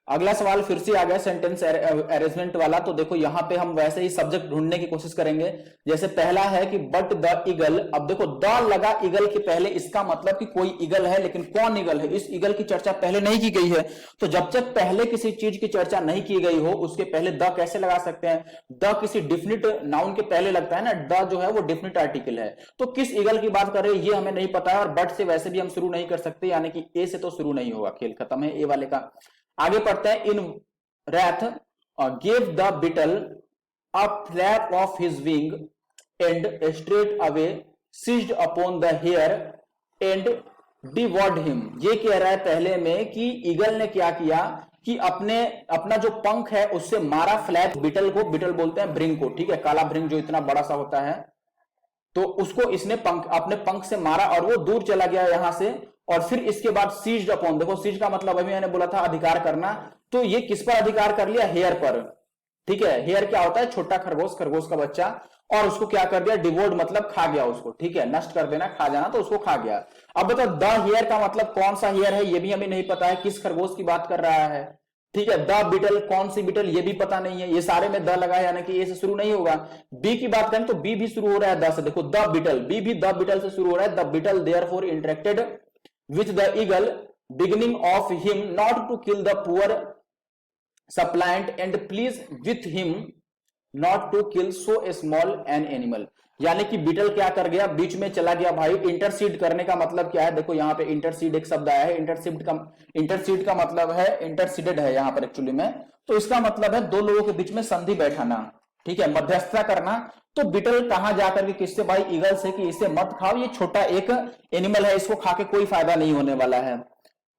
अगला सवाल फिर से आ गया सेंटेंस अरेंजमेंट वाला। तो देखो यहां पे हम वैसे ही सब्जेक्ट ढूंढने की कोशिश करेंगे। जैसे पहला है कि बट द ईगल। अब देखो द लगा ईगल के पहले, इसका मतलब कि कोई ईगल है, लेकिन कौन ईगल है? इस ईगल की चर्चा पहले नहीं की गई है। तो जब तक पहले किसी चीज की चर्चा नहीं की गई हो, उसके पहले द कैसे लगा सकते हैं? द किसी डिफिनिट नाउन के पहले लगता है ना, द जो है वो डिफिनिट आर्टिकल है। तो किस ईगल की बात कर रहे हैं ये हमें नहीं पता है, और बट से वैसे भी हम शुरू नहीं कर सकते, यानी कि ए से तो शुरू नहीं होगा, खेल खत्म है ए वाले का। आगे पढ़ते हैं। इन wrath gave the beetle a flap of his wing and straight away seized upon the hare and devoured him। ये कह रहा है पहले में कि ईगल ने क्या किया कि अपना जो पंख है उससे मारा फ्लैप बीटल को। बीटल बोलते हैं भृंग को, ठीक है, काला भृंग जो इतना बड़ा सा होता है। तो उसको इसने अपने पंख से मारा और वो दूर चला गया यहां से। और फिर इसके बाद सीज्ड अपॉन, देखो सीज का मतलब अभी मैंने बोला था अधिकार करना, तो ये किस पर अधिकार कर लिया? हेयर पर, ठीक है। हेयर क्या होता है? छोटा खरगोश, खरगोश का बच्चा। और उसको क्या कर दिया? डिवोर्ड मतलब खा गया उसको, ठीक है, नष्ट कर देना, खा जाना, तो उसको खा गया। अब बताओ द हेयर का मतलब कौन सा हेयर है? ये भी हमें नहीं पता है, किस खरगोश की बात कर रहा है, ठीक है। द बीटल, कौन सी बीटल, ये भी पता नहीं है। ये सारे में द लगा है, यानी कि ए से शुरू नहीं होगा। बी की बात करें तो बी भी शुरू हो रहा है द से। देखो द बीटल, बी भी द बीटल से शुरू हो रहा है। The beetle therefore interacted with the eagle, beginning of him not to kill the poor suppliant and please with him not to kill so small an animal। यानी कि beetle क्या कर गया? बीच में चला गया भाई। इंटरसीड करने का मतलब क्या है? देखो यहाँ पे इंटरसीड एक शब्द आया है। इंटरसीड का मतलब है, इंटरसीडेड है यहाँ पर एक्चुअली में, तो इसका मतलब है दो लोगों के बीच में संधि बैठाना, ठीक है, मध्यस्थता करना। तो बीटल कहां जाकर के किससे? भाई ईगल से, कि इसे मत खाओ, ये छोटा एक एनिमल है, इसको खा के कोई फायदा नहीं होने वाला है।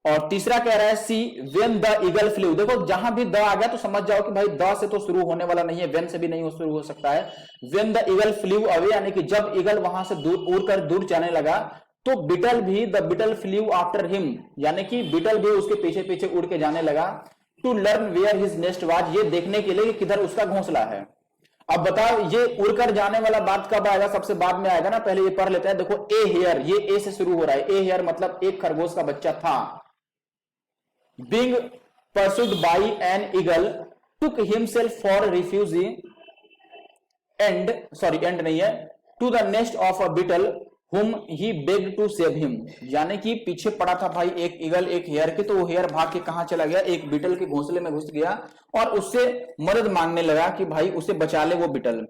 और तीसरा कह रहा है see when the eagle flu. देखो जहां भी द आ गया तो समझ जाओ कि भाई द से तो शुरू होने वाला नहीं है, व्हेन से भी नहीं शुरू हो सकता है। When the eagle flu away, यानी कि जब ईगल वहां से दूर उड़कर दूर जाने लगा, तो बीटल भी, the beetle flew after him, यानी कि बीटल भी उसके पीछे पीछे उड़ के जाने लगा। To learn where his nest was, ये देखने के लिए कि किधर उसका घोंसला है। अब बताओ ये उड़कर जाने वाला बात कब आएगा? सबसे बाद में आएगा ना, पहले ये पढ़ लेते हैं। देखो ए हेयर, ये ए से शुरू हो रहा है। ए हेयर मतलब एक खरगोश का बच्चा था। Being pursued by an eagle took himself for refuge and, sorry and नहीं है, to the nest of a beetle whom he begged to save him। यानी कि पीछे पड़ा था भाई एक ईगल एक हेयर के, तो वो हेयर भाग के कहां चला गया? एक बीटल के घोंसले में घुस गया और उससे मदद मांगने लगा कि भाई उसे बचा ले वो बीटल,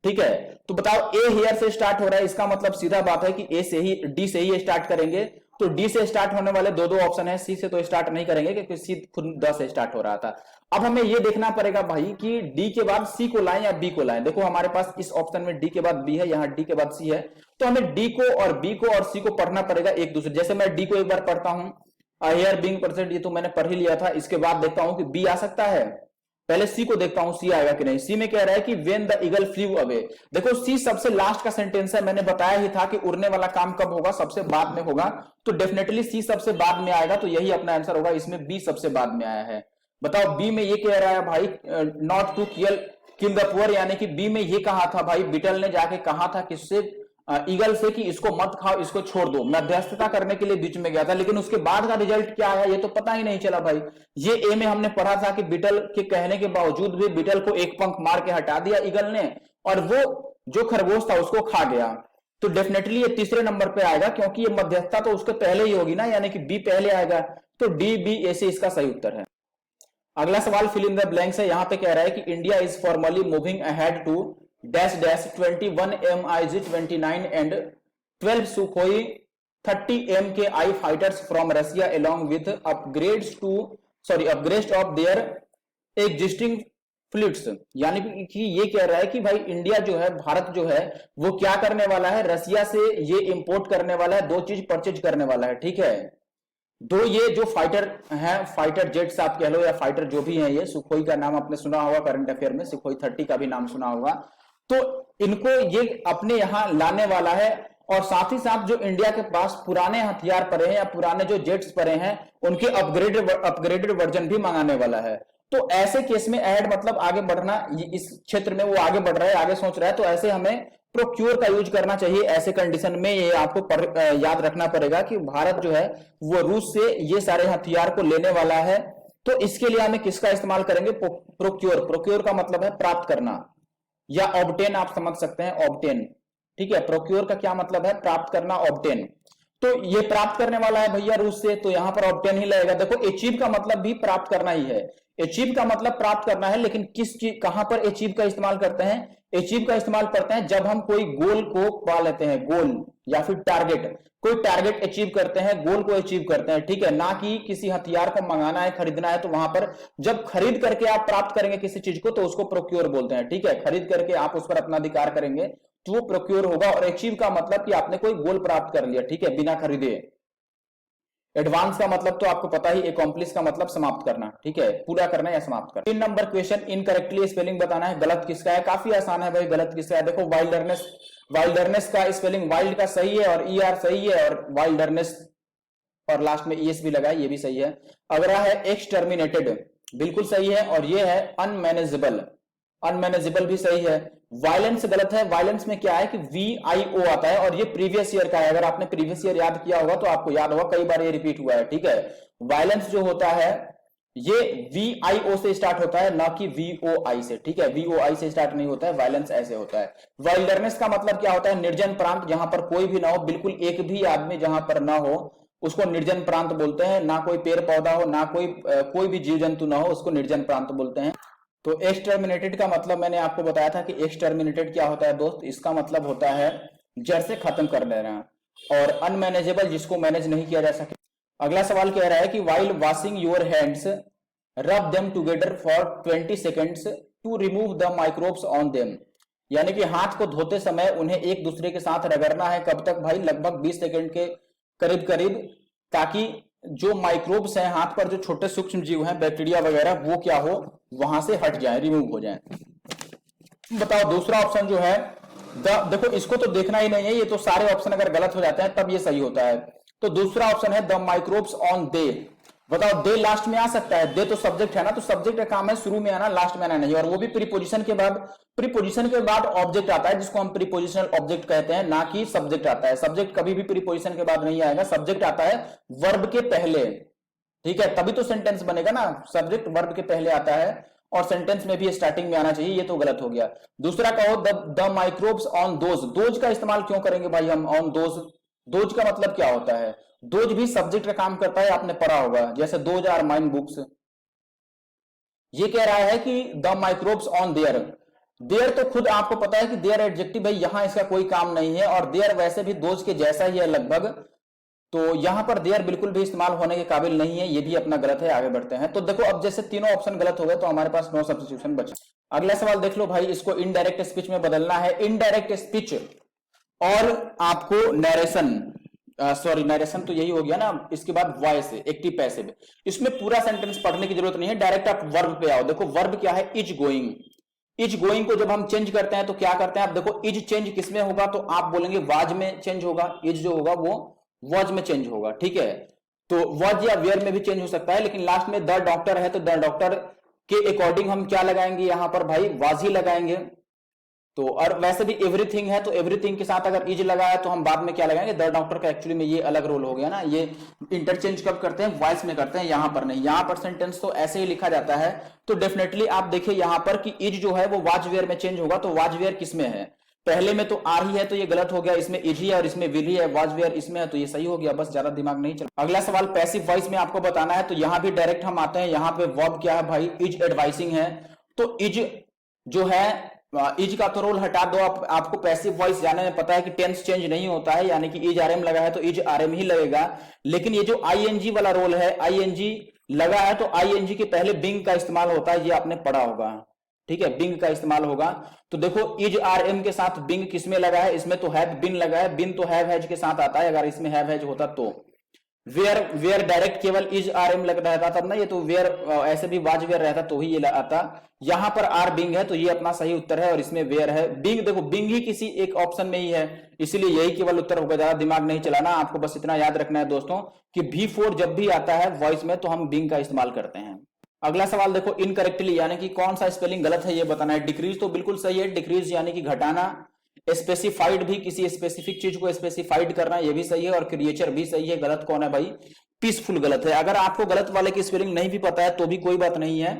ठीक है। तो बताओ ए हेयर से स्टार्ट हो रहा है, इसका मतलब सीधा बात है कि ए से ही, डी से ही स्टार्ट करेंगे। तो डी से स्टार्ट होने वाले दो दो ऑप्शन है, सी से तो स्टार्ट नहीं करेंगे क्योंकि सी खुद 10 से स्टार्ट हो रहा था। अब हमें ये देखना पड़ेगा भाई कि डी के बाद सी को लाएं या बी को लाएं। देखो हमारे पास इस ऑप्शन में डी के बाद बी है, यहाँ डी के बाद सी है, तो हमें डी को और बी को और सी को पढ़ना पड़ेगा एक दूसरे। जैसे मैं डी को एक बार पढ़ता हूं, हियर बीइंग प्रेजेंट, ये तो मैंने पढ़ ही लिया था। इसके बाद देखता हूं कि बी आ सकता है, पहले सी को देखता हूं सी आएगा कि नहीं। सी में कह रहा है कि when the eagle flu away. देखो सी सबसे लास्ट का सेंटेंस है, मैंने बताया ही था कि उड़ने वाला काम कब होगा, सबसे बाद में होगा, तो डेफिनेटली सी सबसे बाद में आएगा, तो यही अपना आंसर होगा। इसमें बी सबसे बाद में आया है। बताओ बी में ये कह रहा है भाई not to kill the poor, यानी कि बी में ये कहा था भाई, बीटल ने जाके कहा था किससे, ईगल से, कि इसको मत खाओ, इसको छोड़ दो, मध्यस्थता करने के लिए बीच में गया था, लेकिन उसके बाद का रिजल्ट क्या आया ये तो पता ही नहीं चला भाई। ये ए में हमने पढ़ा था कि बीटल के कहने के बावजूद भी बीटल को एक पंख मार के हटा दिया ईगल ने, और वो जो खरगोश था उसको खा गया। तो डेफिनेटली ये तीसरे नंबर पे आएगा, क्योंकि ये मध्यस्थता तो उसके पहले ही होगी ना, यानी कि बी पहले आएगा, तो डी बी ए से इसका सही उत्तर है। अगला सवाल फिल इन द ब्लैंक्स है। यहां पे कह रहा है कि India is formally moving ahead to dash dash 21 MiG-29 and 12 Sukhoi 30 MKI fighters from Russia along with upgrades of their existing fleets. यानी कि ये कह रहा है कि भाई इंडिया जो है, भारत जो है, वो क्या करने वाला है, रशिया से ये इंपोर्ट करने वाला है, दो चीज परचेज करने वाला है, ठीक है। दो ये जो फाइटर हैं, फाइटर जेट्स आप कह लो या फाइटर जो भी हैं, ये सुखोई का नाम आपने सुना होगा करंट अफेयर में, सुखोई 30 का भी नाम सुना होगा, तो इनको ये अपने यहां लाने वाला है। और साथ ही साथ जो इंडिया के पास पुराने हथियार पड़े हैं या पुराने जो जेट्स पड़े हैं, उनके अपग्रेडेड वर्जन भी मंगाने वाला है। तो ऐसे केस में ऐड मतलब आगे बढ़ना, इस क्षेत्र में वो आगे बढ़ रहा है, आगे सोच रहा है, तो ऐसे हमें प्रोक्योर का यूज करना चाहिए। ऐसे कंडीशन में ये आपको याद रखना पड़ेगा कि भारत जो है वो रूस से ये सारे हथियार को लेने वाला है, तो इसके लिए हमें किसका इस्तेमाल करेंगे, प्रोक्योर। प्रोक्योर का मतलब है प्राप्त करना, या ऑब्टेन आप समझ सकते हैं, ऑब्टेन, ठीक है। प्रोक्योर का क्या मतलब है, प्राप्त करना, ऑब्टेन। तो ये प्राप्त करने वाला है भैया रूस से, तो यहां पर ऑब्टेन ही लगेगा। देखो अचीव का मतलब भी प्राप्त करना ही है, अचीव का मतलब प्राप्त करना है, लेकिन किस चीज, कहां पर अचीव का इस्तेमाल करते हैं, अचीव का इस्तेमाल करते हैं जब हम कोई गोल को पा लेते हैं, गोल या फिर टारगेट, कोई टारगेट अचीव करते हैं, गोल को अचीव करते हैं, ठीक है। ना कि किसी हथियार को मंगाना है, खरीदना है, तो वहां पर जब खरीद करके आप प्राप्त करेंगे किसी चीज को, तो उसको प्रोक्योर बोलते हैं, ठीक है। खरीद करके आप उस पर अपना अधिकार करेंगे तो वो प्रोक्योर होगा। और अचीव का मतलब कि आपने कोई गोल प्राप्त कर लिया, ठीक है, बिना खरीदे। एडवांस का मतलब तो आपको पता ही, एकम्प्लिश का मतलब समाप्त करना, ठीक है, पूरा करना या समाप्त करना। 3 नंबर क्वेश्चन, इनकरेक्टली स्पेलिंग बताना है, गलत किसका है। काफी आसान है भाई, गलत किसका है। देखो वाइल्डरनेस, वाइल्डरनेस का स्पेलिंग वाइल्ड का सही है और ER सही है, और वाइल्डरनेस और लास्ट में ES भी लगा है, ये भी सही है। अगला है एक्सटर्मिनेटेड, बिल्कुल सही है, और ये है अनमैनेजेबल, अनमैनेजेबल भी सही है। वायलेंस गलत है, वायलेंस में क्या है कि VIO आता है, और ये प्रीवियस ईयर का है। अगर आपने प्रीवियस ईयर याद किया होगा तो आपको याद होगा, कई बार ये रिपीट हुआ है, ठीक है। वायलेंस जो होता है ये VIO से स्टार्ट होता है, ना कि VOI से, ठीक है। VOI से स्टार्ट नहीं होता है, वायलेंस ऐसे होता है। वाइल्डरनेस का मतलब क्या होता है, निर्जन प्रांत, जहां पर कोई भी ना हो, बिल्कुल एक भी आदमी जहां पर ना हो, उसको निर्जन प्रांत बोलते हैं। ना कोई पेड़ पौधा हो, ना कोई भी जीव जंतु ना हो, उसको निर्जन प्रांत बोलते हैं। तो एक्सटर्मिनेटेड का मतलब मैंने आपको बताया था कि एक्सटर्मिनेटेड क्या होता है दोस्त, इसका मतलब होता है जड़ से खत्म कर देना। और अनमैनेजेबल, जिसको मैनेज नहीं किया जा सके। अगला सवाल कह रहा है कि while washing your hands rub them together for 20 seconds to remove the microbes on them. यानी कि हाथ को धोते समय उन्हें एक दूसरे के साथ रगड़ना है, कब तक भाई, लगभग 20 सेकेंड के करीब करीब, ताकि जो माइक्रोब्स हैं हाथ पर, जो छोटे सूक्ष्म जीव हैं, बैक्टीरिया वगैरह, वो क्या हो, वहां से हट जाए, रिमूव हो जाए। बताओ दूसरा ऑप्शन जो है देखो इसको तो देखना ही नहीं है, ये तो सारे ऑप्शन अगर गलत हो जाते हैं तब ये सही होता है। तो दूसरा ऑप्शन है द माइक्रोब्स ऑन दे। बताओ दे लास्ट में आ सकता है, दे तो सब्जेक्ट है ना, तो सब्जेक्ट का काम है शुरू में आना, लास्ट में आना नहीं, और वो भी प्रीपोजिशन के बाद। प्रीपोजिशन के बाद ऑब्जेक्ट आता है, जिसको हम प्रीपोजिशनल ऑब्जेक्ट कहते हैं, ना कि सब्जेक्ट आता है। सब्जेक्ट कभी भी प्रीपोजिशन के बाद नहीं आएगा, सब्जेक्ट आता है वर्ब के पहले, ठीक है, तभी तो सेंटेंस बनेगा ना। सब्जेक्ट वर्ब के पहले आता है, और सेंटेंस में भी स्टार्टिंग में आना चाहिए, ये तो गलत हो गया। दूसरा कहो the microbes on those. Those का इस्तेमाल क्यों करेंगे भाई हम, ऑन दोज। दोज का मतलब क्या होता है, दोज भी सब्जेक्ट का काम करता है, आपने पढ़ा होगा, जैसे दोज आर माइन बुक्स। ये कह रहा है कि the microbes on there. There तो खुद आपको पता है कि देयर एडजेक्टिव है, यहां इसका कोई काम नहीं है, और देयर वैसे भी दोज के जैसा ही है लगभग, तो यहाँ पर देयर बिल्कुल भी इस्तेमाल होने के काबिल नहीं है, ये भी अपना गलत है। आगे बढ़ते हैं। तो देखो अब जैसे तीनों ऑप्शन गलत हो गए तो हमारे पास नो सब्स्टिट्यूशन बचा। अगला सवाल देख लो भाई, इसको इनडायरेक्ट स्पीच में बदलना है। इनडायरेक्ट स्पीच और आपको नरेशन, सॉरी नरेशन तो यही हो गया ना, इसके बाद वॉइस एक्टिव पैसिव, इसमें पूरा सेंटेंस पढ़ने की जरूरत नहीं है, डायरेक्ट आप वर्ब पे आओ। देखो वर्ब क्या है, इज गोइंग। इज गोइंग को जब हम चेंज करते हैं तो क्या करते हैं, आप देखो इज चेंज किसमें होगा, तो आप बोलेंगे वाज में चेंज होगा। इज जो होगा वो वॉज में चेंज होगा, ठीक है। तो वॉज या वेयर में भी चेंज हो सकता है, लेकिन लास्ट में द डॉक्टर है तो द डॉक्टर के अकॉर्डिंग हम क्या लगाएंगे यहां पर भाई, वाज ही लगाएंगे। तो और वैसे भी एवरीथिंग है तो एवरीथिंग के साथ अगर इज लगाया तो हम बाद में क्या लगाएंगे, द डॉक्टर का एक्चुअली में ये अलग रोल हो गया ना, ये इंटरचेंज कब करते हैं, वॉइस में करते हैं, यहां पर नहीं। यहां पर सेंटेंस तो ऐसे ही लिखा जाता है। तो डेफिनेटली आप देखिए यहां पर कि इज जो है वो वाज वेयर में चेंज होगा। तो वाज वेयर किसमें है, पहले में तो आर ही है तो ये गलत हो गया, इसमें इज ही है और इसमें विल ही है, वाज वेयर इसमें है तो ये सही हो गया। बस ज्यादा दिमाग नहीं चल। अगला सवाल पैसिव वॉइस में आपको बताना है, तो यहां भी डायरेक्ट हम आते हैं। यहां पे वर्ब क्या है भाई, इज एडवाइसिंग है। तो इज जो है, इज का तो रोल हटा दो। आपको पैसिव वॉइस जाने में पता है कि टेंस चेंज नहीं होता है, यानी कि इज आरएम लगा है तो इज आरएम ही लगेगा। लेकिन ये जो आईएनजी वाला रोल है, आईएनजी लगा है तो आईएनजी के पहले बिंग का इस्तेमाल होता है, ये आपने पढ़ा होगा, ठीक है, बिंग का इस्तेमाल होगा। तो देखो इज आरएम के साथ बिंग किसमें लगा है, इसमें तो हैव बिन लगा है। बिन तो हैव हैज के साथ आता है, अगर इसमें हैव हैज होता तो। वेयर, वेयर डायरेक्ट केवल इज आरएम लग रहता तब ना, ये तो वेयर ऐसे भी वाज वेयर रहता तो ही ये आता। यहां पर आर बिंग है तो ये अपना सही उत्तर है, और इसमें वेयर है। बिंग देखो बिंग ही किसी एक ऑप्शन में ही है, इसीलिए यही केवल उत्तर होगा। ज्यादा दिमाग नहीं चलाना, आपको बस इतना याद रखना है दोस्तों कि V4 जब भी आता है वॉइस में तो हम बिंग का इस्तेमाल करते हैं। अगला सवाल देखो, इनकरेक्टली यानी कि कौन सा स्पेलिंग गलत है ये बताना है। डिक्रीज तो बिल्कुल सही है, डिक्रीज यानी कि घटाना। स्पेसिफाइड भी किसी स्पेसिफिक चीज को स्पेसिफाइड करना, ये भी सही है। और क्रिएचर भी सही है। गलत कौन है भाई, पीसफुल गलत है। अगर आपको गलत वाले की स्पेलिंग नहीं भी पता है तो भी कोई बात नहीं है,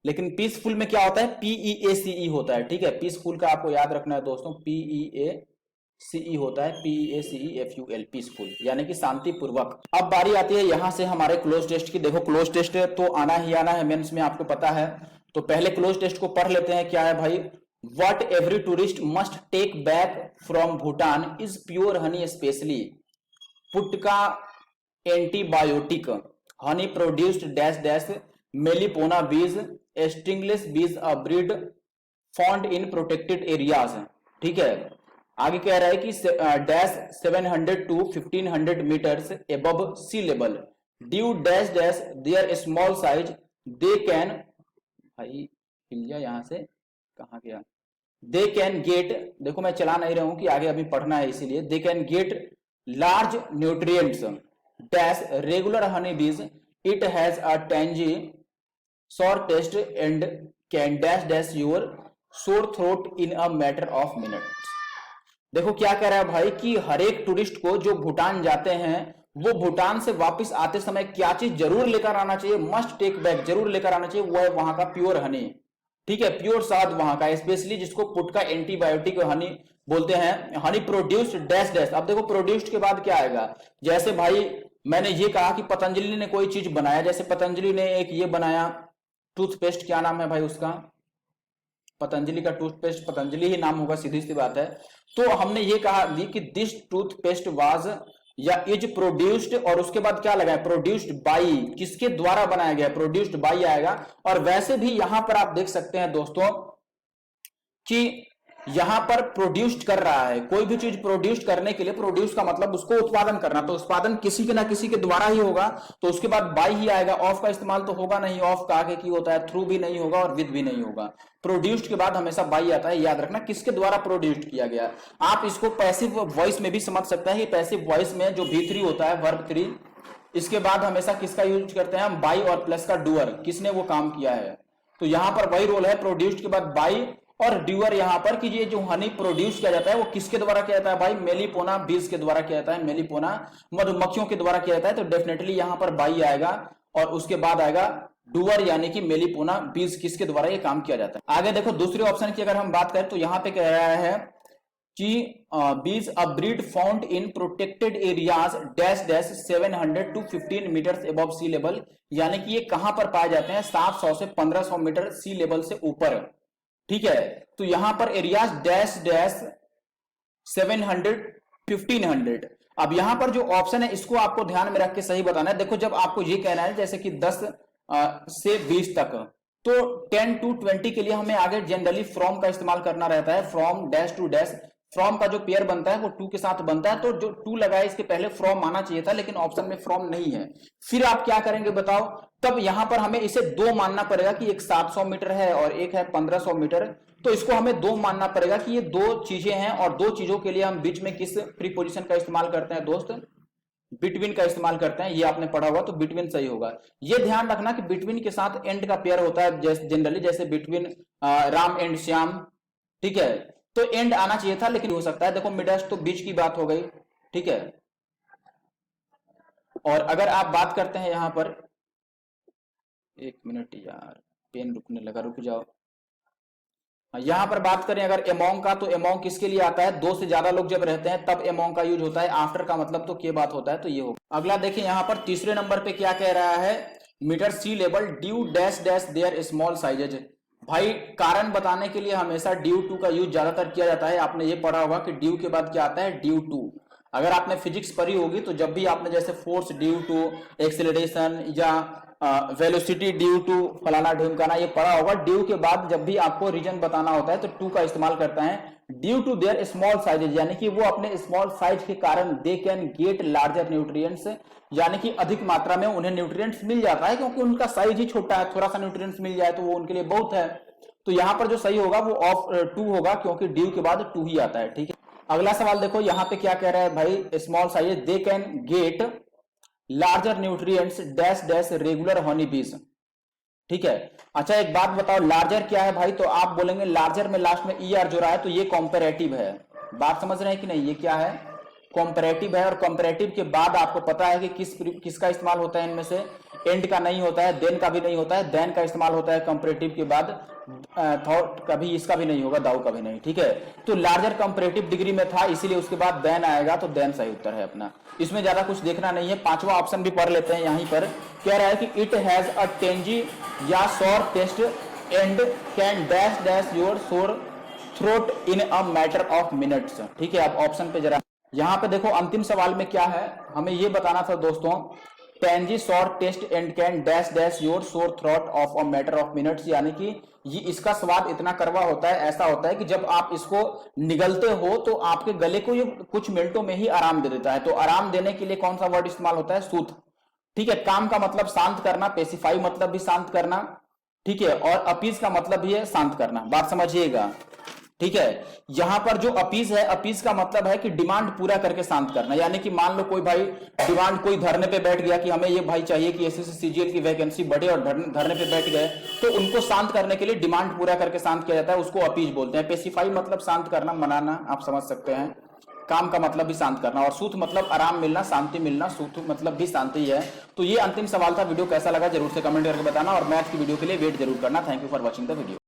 लेकिन पीसफुल में क्या होता है, PEACE होता है, ठीक है। पीसफुल का आपको याद रखना है दोस्तों, PEACE होता है, PEACEFUL, पीसफुल यानी कि शांति पूर्वक। अब बारी आती है यहां से हमारे क्लोज टेस्ट की। देखो क्लोज टेस्ट तो आना ही आना है मेंस में, आपको पता है। तो पहले क्लोज टेस्ट को पढ़ लेते हैं। क्या है भाई, What every tourist must take back from Bhutan is pure honey, especially Putka antibiotic, honey produced dash dash Melipona bees, stingless bees, a breed found in protected areas। ठीक है, आगे कह रहा है कि dash 700 to 1500 meters above sea level, due dash dash their small size, they can, भाई हिल जा यहाँ से, कहाँ गया, दे कैन गेट, देखो मैं चला नहीं रहा हूं कि आगे अभी पढ़ना है इसीलिए। They can get large nutrients dash regular honey bees, it has a tangy sour taste and can dash dash your sore throat in a matter of minutes. देखो क्या कह रहा है भाई कि हर एक टूरिस्ट को जो भूटान जाते हैं वो भूटान से वापस आते समय क्या चीज जरूर लेकर आना चाहिए, मस्ट टेक बैक, जरूर लेकर आना चाहिए, वो है वहां का प्योर हनी, ठीक है, प्योर शहद वहां का, स्पेशली जिसको पुटका एंटीबायोटिक हनी बोलते हैं। Honey produced dash dash. अब देखो प्रोड्यूस्ड के बाद क्या आएगा, जैसे भाई मैंने ये कहा कि पतंजलि ने कोई चीज बनाया, जैसे पतंजलि ने एक ये बनाया टूथपेस्ट, क्या नाम है भाई उसका, पतंजलि का टूथपेस्ट पतंजलि ही नाम होगा, सीधी सी बात है। तो हमने ये कहा कि दिस टूथपेस्ट वाज या इज प्रोड्यूस्ड, और उसके बाद क्या लगा है, प्रोड्यूस्ड बाई, किसके द्वारा बनाया गया, प्रोड्यूस्ड बाई आएगा। और वैसे भी यहां पर आप देख सकते हैं दोस्तों कि यहां पर प्रोड्यूस्ड कर रहा है, कोई भी चीज प्रोड्यूस्ड करने के लिए, प्रोड्यूस का मतलब उसको उत्पादन करना, तो उत्पादन किसी के ना किसी के द्वारा ही होगा, तो उसके बाद बाई ही आएगा। ऑफ का इस्तेमाल तो होगा नहीं, ऑफ का आगे की होता है, थ्रू भी नहीं होगा और विद भी नहीं होगा। प्रोड्यूस्ड के बाद हमेशा बाई आता है, याद रखना किसके द्वारा प्रोड्यूस्ड किया गया। आप इसको पैसिव वॉइस में भी समझ सकते हैं कि पैसिव वॉइस में जो V3 होता है, वर्ब 3, इसके बाद हमेशा किसका यूज करते हैं हम, बाई और प्लस का डूअर, किसने वो काम किया है। तो यहां पर वही रोल है, प्रोड्यूस्ड के बाद बाई और ड्यूअर यहां पर कि ये जो हनी प्रोड्यूस किया जाता है वो किसके द्वारा किया जाता है भाई, मेलिपोना बीज के द्वारा किया जाता है, मेलिपोना मधुमक्खियों के द्वारा किया जाता है। तो डेफिनेटली यहां पर बाई आएगा और उसके बाद आएगा डूअर यानी कि मेलिपोना बीज, किसके द्वारा ये काम किया जाता है। आगे देखो दूसरे ऑप्शन की अगर हम बात करें तो यहां पे कह रहा है कि बीज a breed found in protected areas dash dash 700 to 15 metres above sea level, यानी कि ये कहां पर पाए जाते हैं, 700 से 1500 मीटर सी लेवल से ऊपर, ठीक है। तो यहां पर एरियाज डैश डैश 700 1500, अब यहां पर जो ऑप्शन है इसको आपको ध्यान में रख के सही बताना है। देखो जब आपको ये कहना है जैसे कि 10 से 20 तक, तो 10 to 20 के लिए हमें आगे जनरली फ्रॉम का इस्तेमाल करना रहता है। From dash to dash, from का जो पेयर बनता है वो टू के साथ बनता है, तो जो टू लगाए इसके पहले फ्रॉम आना चाहिए था, लेकिन ऑप्शन में फ्रॉम नहीं है। फिर आप क्या करेंगे बताओ, तब यहां पर हमें इसे दो मानना पड़ेगा कि एक 700 मीटर है और एक है 1500 मीटर, तो इसको हमें दो मानना पड़ेगा कि ये दो चीजें हैं, और दो चीजों के लिए हम बीच में किस प्रीपोजिशन का इस्तेमाल करते हैं दोस्त, बिटवीन का इस्तेमाल करते हैं। ये आपने पढ़ा होगा, तो बिटवीन सही होगा। ये ध्यान रखना कि बिटवीन के साथ एंड का पेयर होता है जनरली, जैसे बिटवीन राम एंड श्याम, ठीक है, तो एंड आना चाहिए था लेकिन हो सकता है। देखो मिडस्ट तो बीच की बात हो गई, ठीक है। और अगर आप बात करते हैं यहां पर, एक मिनट यार पेन रुकने लगा, रुक जाओ। यहां पर बात करें अगर एमोंग का, तो एमोंग किसके लिए आता है, दो से ज्यादा लोग जब रहते हैं तब एमोंग का यूज होता है। आफ्टर का मतलब तो क्या बात होता है, तो ये होगा। अगला देखिए यहां पर तीसरे नंबर पे क्या कह रहा है, metre sea level due dash dash their small sizes. भाई कारण बताने के लिए हमेशा ड्यू टू का यूज ज्यादातर किया जाता है। आपने ये पढ़ा होगा कि ड्यू के बाद क्या आता है, ड्यू टू। अगर आपने फिजिक्स पढ़ी होगी तो जब भी आपने जैसे फोर्स ड्यू टू एक्सेलरेशन या वेलोसिटी ड्यू टू फलाना ढिमकाना ये पढ़ा होगा, ड्यू के बाद जब भी आपको रीजन बताना होता है तो टू का इस्तेमाल करते हैं। Due to their small sizes, यानी कि वो अपने स्मॉल साइज के कारण they can get larger nutrients, यानी कि अधिक मात्रा में उन्हें न्यूट्रिएंट्स मिल जाता है, क्योंकि उनका साइज ही छोटा है। थोड़ा सा न्यूट्रिएंट्स मिल जाए तो वो उनके लिए बहुत है। तो यहां पर जो सही होगा वो ऑफ टू होगा, क्योंकि ड्यू के बाद टू ही आता है, ठीक है। अगला सवाल देखो यहाँ पे क्या कह रहा है भाई, small size they can get larger nutrients dash dash regular honey बीज, ठीक है। अच्छा एक बात बताओ, लार्जर क्या है भाई, तो आप बोलेंगे लार्जर में लास्ट में ई आर जो रहा है, तो ये कॉम्पेरेटिव है। बात समझ रहे हैं कि नहीं, ये क्या है, कॉम्पेरेटिव है। और कॉम्पेरेटिव के बाद आपको पता है कि किसका इस्तेमाल होता है, इनमें से एंड का नहीं होता है, देन का भी नहीं होता है, देन का इस्तेमाल होता है कंपैरेटिव के बाद, थॉट का भी, इसका भी नहीं होगा, दाऊ का भी नहीं, ठीक है। तो लार्जर कंपैरेटिव डिग्री में था, इसीलिए उसके बाद देन आएगा, तो देन सही उत्तर है अपना। इसमें ज्यादा कुछ देखना नहीं है। पांचवा ऑप्शन भी पढ़ लेते हैं। यहीं पर कह रहा है कि इट हैज अ टेंजी या सोर taste and can dash dash your sore throat in a matter of minutes, ठीक है। अब ऑप्शन पे जरा यहां पे देखो, अंतिम सवाल में क्या है, हमें ये बताना था दोस्तों, टेंजी सोर taste and can dash dash your sore throat of a matter of minutes, यानी कि ये इसका स्वाद इतना कड़वा होता है, ऐसा होता है कि जब आप इसको निगलते हो तो आपके गले को ये कुछ मिनटों में ही आराम दे देता है। तो आराम देने के लिए कौन सा वर्ड इस्तेमाल होता है, सूथ, ठीक है। काम का मतलब शांत करना, पेसिफाई मतलब भी शांत करना, ठीक है। और अपीज का मतलब भी है शांत करना, बात समझिएगा, ठीक है। यहां पर जो अपीज है, अपीज का मतलब है कि डिमांड पूरा करके शांत करना। यानी कि मान लो कोई भाई डिमांड, कोई धरने पे बैठ गया कि हमें ये भाई चाहिए कि एसएससी सीजीएल की वैकेंसी बढ़े, और धरने पे बैठ गए, तो उनको शांत करने के लिए डिमांड पूरा करके शांत किया जाता है, उसको अपीज बोलते हैं। पेसिफाई मतलब शांत करना, मनाना, आप समझ सकते हैं। काम का मतलब भी शांत करना, और सूथ मतलब आराम मिलना, शांति मिलना, सूथ मतलब भी शांति है। तो ये अंतिम सवाल था। वीडियो कैसा लगा जरूर से कमेंट करके बताना, और मैथ की वीडियो के लिए वेट जरूर करना। Thank you for watching the video.